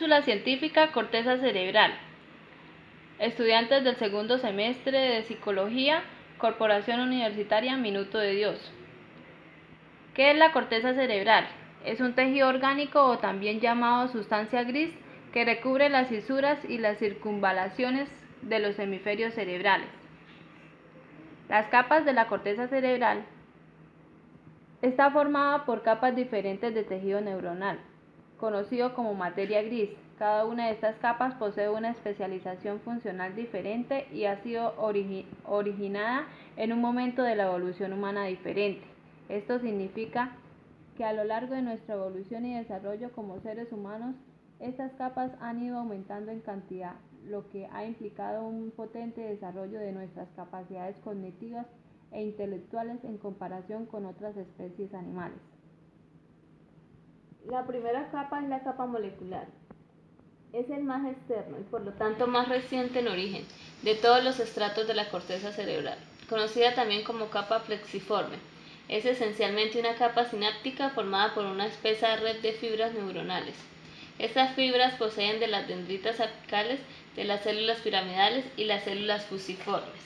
Cápsula científica corteza cerebral. Estudiantes del segundo semestre de Psicología, Corporación Universitaria Minuto de Dios. ¿Qué es la corteza cerebral? Es un tejido orgánico o también llamado sustancia gris que recubre las fisuras y las circunvalaciones de los hemisferios cerebrales. Las capas de la corteza cerebral está formada por capas diferentes de tejido neuronal, conocido como materia gris. Cada una de estas capas posee una especialización funcional diferente y ha sido originada en un momento de la evolución humana diferente. Esto significa que a lo largo de nuestra evolución y desarrollo como seres humanos, estas capas han ido aumentando en cantidad, lo que ha implicado un potente desarrollo de nuestras capacidades cognitivas e intelectuales en comparación con otras especies animales. La primera capa es la capa molecular. Es el más externo y por lo tanto más reciente en origen de todos los estratos de la corteza cerebral, conocida también como capa plexiforme. Es esencialmente una capa sináptica formada por una espesa red de fibras neuronales. Estas fibras poseen de las dendritas apicales de las células piramidales y las células fusiformes.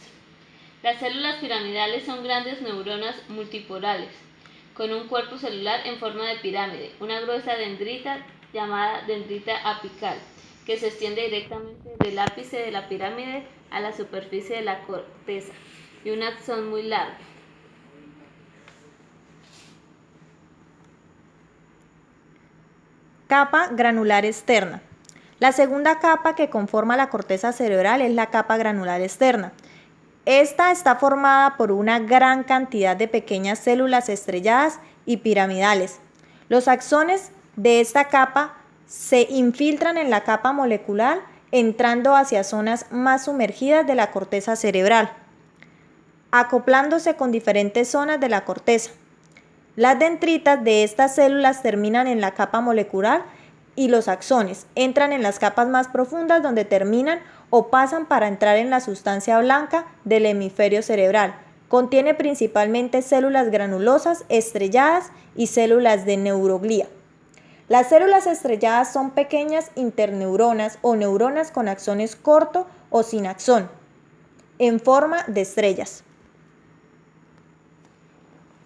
Las células piramidales son grandes neuronas multipolares, con un cuerpo celular en forma de pirámide, una gruesa dendrita llamada dendrita apical, que se extiende directamente del ápice de la pirámide a la superficie de la corteza, y un axón muy largo. Capa granular externa. La segunda capa que conforma la corteza cerebral es la capa granular externa. Esta está formada por una gran cantidad de pequeñas células estrelladas y piramidales. Los axones de esta capa se infiltran en la capa molecular, entrando hacia zonas más sumergidas de la corteza cerebral, acoplándose con diferentes zonas de la corteza. Las dendritas de estas células terminan en la capa molecular y los axones entran en las capas más profundas donde terminan o pasan para entrar en la sustancia blanca del hemisferio cerebral. Contiene principalmente células granulosas estrelladas y células de neuroglía. Las células estrelladas son pequeñas interneuronas o neuronas con axones corto o sin axón, en forma de estrellas.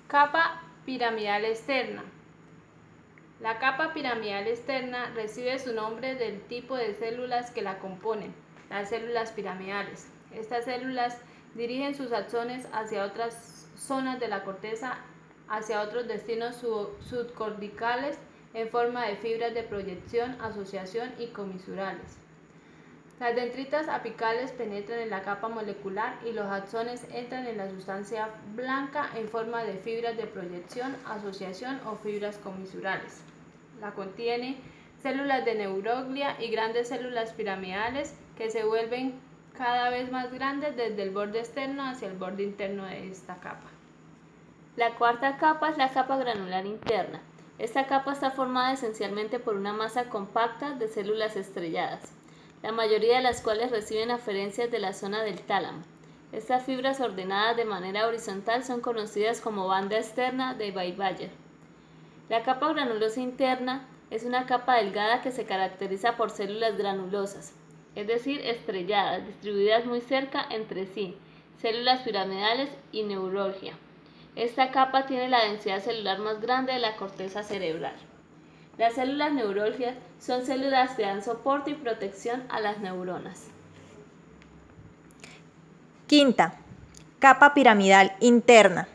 Capa piramidal externa. La capa piramidal externa recibe su nombre del tipo de células que la componen, las células piramidales. Estas células dirigen sus axones hacia otras zonas de la corteza, hacia otros destinos subcorticales en forma de fibras de proyección, asociación y comisurales. Las dendritas apicales penetran en la capa molecular y los axones entran en la sustancia blanca en forma de fibras de proyección, asociación o fibras comisurales. La contiene células de neuroglia y grandes células piramidales que se vuelven cada vez más grandes desde el borde externo hacia el borde interno de esta capa. La cuarta capa es la capa granular interna. Esta capa está formada esencialmente por una masa compacta de células estrelladas, la mayoría de las cuales reciben aferencias de la zona del tálamo. Estas fibras ordenadas de manera horizontal son conocidas como banda externa de Bayes-Bayer. La capa granulosa interna es una capa delgada que se caracteriza por células granulosas, es decir, estrelladas, distribuidas muy cerca entre sí, células piramidales y neuroglia. Esta capa tiene la densidad celular más grande de la corteza cerebral. Las células neuroglia son células que dan soporte y protección a las neuronas. Quinta, capa piramidal interna.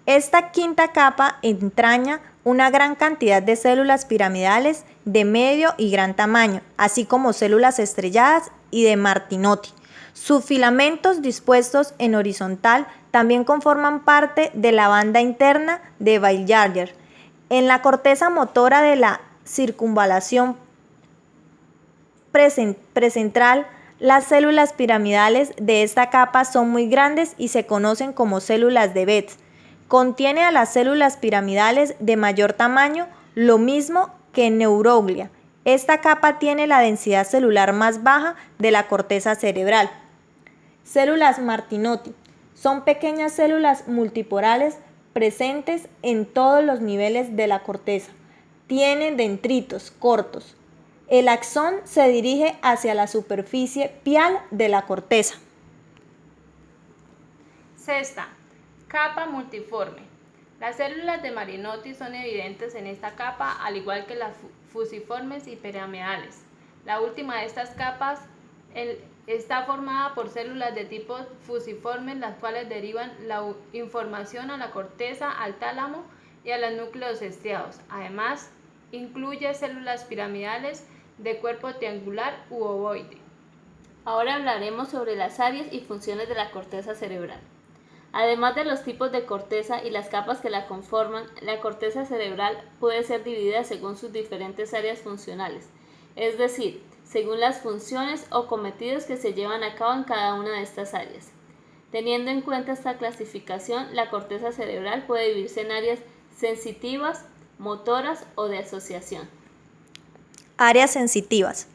Esta quinta capa entraña una gran cantidad de células piramidales de medio y gran tamaño, así como células estrelladas y de Martinotti. Sus filamentos dispuestos en horizontal también conforman parte de la banda interna de Bayes-Bayer. En la corteza motora de la circunvalación precentral, las células piramidales de esta capa son muy grandes y se conocen como células de Betz. Contiene a las células piramidales de mayor tamaño, lo mismo que en neuroglia. Esta capa tiene la densidad celular más baja de la corteza cerebral. Células Martinotti son pequeñas células multipolares presentes en todos los niveles de la corteza. Tienen dendritos cortos. El axón se dirige hacia la superficie pial de la corteza. Sexta, capa multiforme. Las células de Marinotti son evidentes en esta capa, al igual que las fusiformes y piramidales. La última de estas capas está formada por células de tipo fusiforme, las cuales derivan la información a la corteza, al tálamo y a los núcleos estriados. Además, incluye células piramidales de cuerpo triangular u ovoide. Ahora hablaremos sobre las áreas y funciones de la corteza cerebral. Además de los tipos de corteza y las capas que la conforman, la corteza cerebral puede ser dividida según sus diferentes áreas funcionales, es decir, según las funciones o cometidos que se llevan a cabo en cada una de estas áreas. Teniendo en cuenta esta clasificación, la corteza cerebral puede dividirse en áreas sensitivas, motoras o de asociación. Áreas sensitivas.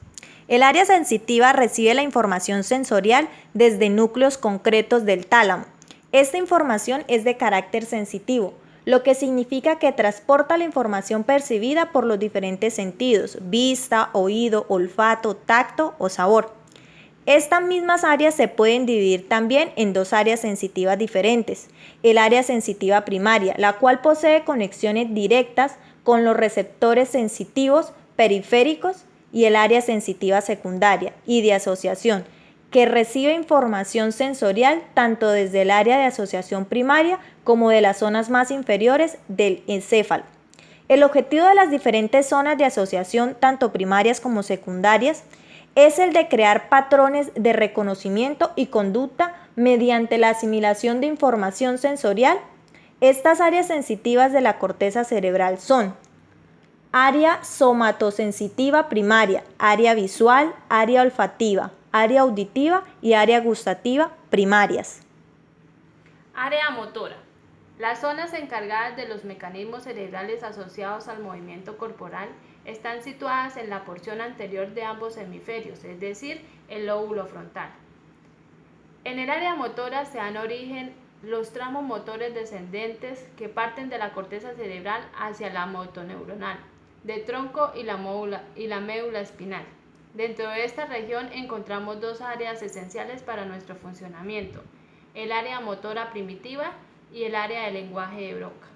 El área sensitiva recibe la información sensorial desde núcleos concretos del tálamo. Esta información es de carácter sensitivo, lo que significa que transporta la información percibida por los diferentes sentidos: vista, oído, olfato, tacto o sabor. Estas mismas áreas se pueden dividir también en dos áreas sensitivas diferentes: el área sensitiva primaria, la cual posee conexiones directas con los receptores sensitivos periféricos, y el área sensitiva secundaria y de asociación, que recibe información sensorial tanto desde el área de asociación primaria como de las zonas más inferiores del encéfalo. El objetivo de las diferentes zonas de asociación, tanto primarias como secundarias, es el de crear patrones de reconocimiento y conducta mediante la asimilación de información sensorial. Estas áreas sensitivas de la corteza cerebral son: área somatosensitiva primaria, área visual, área olfativa, área auditiva y área gustativa primarias. Área motora. Las zonas encargadas de los mecanismos cerebrales asociados al movimiento corporal están situadas en la porción anterior de ambos hemisferios, es decir, el lóbulo frontal. En el área motora se dan origen los tramos motores descendentes que parten de la corteza cerebral hacia la motoneuronal, del tronco y la médula espinal. Dentro de esta región encontramos dos áreas esenciales para nuestro funcionamiento: el área motora primitiva y el área del lenguaje de Broca.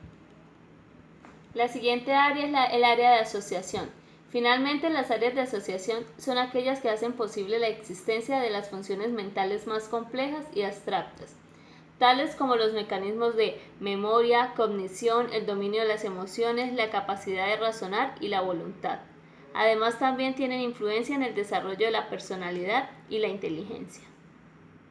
La siguiente área es el área de asociación. Finalmente, las áreas de asociación son aquellas que hacen posible la existencia de las funciones mentales más complejas y abstractas, tales como los mecanismos de memoria, cognición, el dominio de las emociones, la capacidad de razonar y la voluntad. Además, también tienen influencia en el desarrollo de la personalidad y la inteligencia.